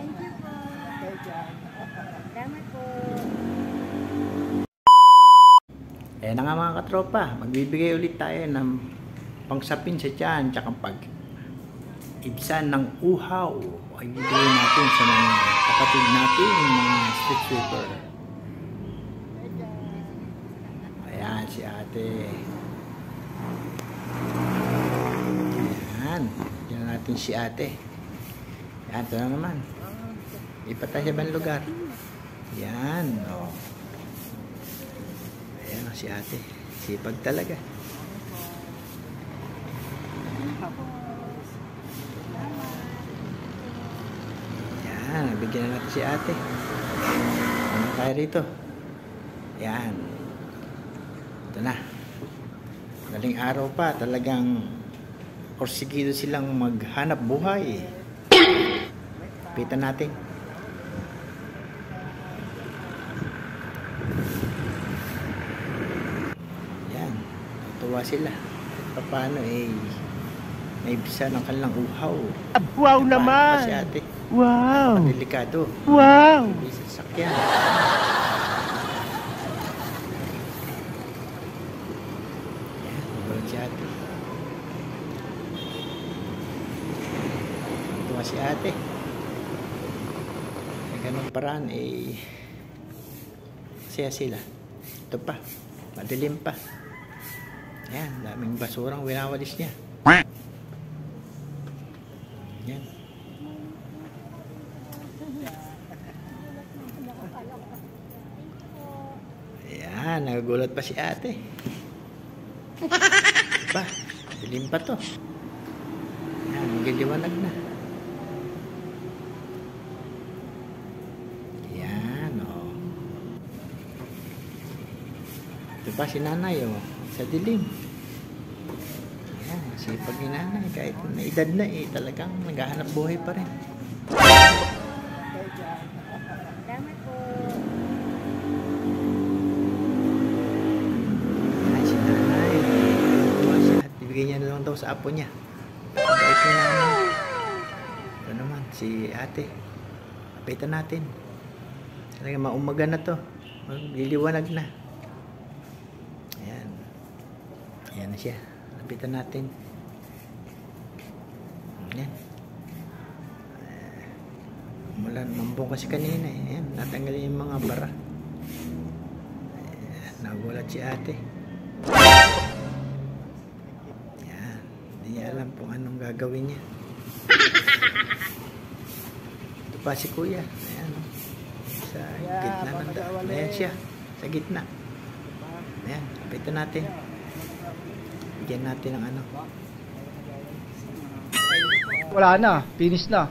Thank you po. Salamat po. Ayan na nga mga katropa, magbibigay ulit tayo ng pangsapin sa tiyan tsaka pag-ibsan ng uhaw ay bibigay natin sa mga kapatid natin, yung mga street sweeper. Ayan si ate. Ayan, yan natin si ate. Ayan, ito na naman. Ipatay sa ibang lugar. Ayan, o. Ayan o si ate. Sipag talaga. Ayan, bigyan na natin si ate. Ano tayo rito? Ayan. Ito na. Galing araw pa. Talagang porsigido silang maghanap buhay. Pitan natin. Ayan. Tuwa sila. Paano naibisa ng kanilang uhaw. Wow naman! Si ate. Wow! Delikado. Wow! Bisa sakyan. Ayan. Magulat si ate. Tuwa si ate. May ganun paraan siya sila. Ito pa. Madilim pa. Ayan. Daming basurang winawalis niya. Ayan. Ayan. Nagagulat pa si ate. Ba? Dilim pa to. Ayan. Magiliwanag na. Ayan. O. Ito pa si nanay o. Sa dilim. Ayan. Sipag ni nanay. Kahit na edad na talagang naghahanap buhay pa rin. Salamat po. Ay, si nanay. Tuwa siya. At ibigay niya na lang daw sa apo niya. Bait ni nanay. Ito naman, si ate. Apitan natin. Talagang maumaga na to. Magliliwanag na. Ayan. Ayan na siya. Apitan natin. Ayan. Mula mambong kasi kanina eh. Ayan, natanggalin yung mga bara. Ayan, nagulat si ate. Ayan, hindi niya alam kung anong gagawin niya. Ito pa si kuya. Ayan, sa gitna ng daan. Ayan siya, sa gitna. Ayan, kapitan natin. Bigyan natin ng ano. Wala na, finish na.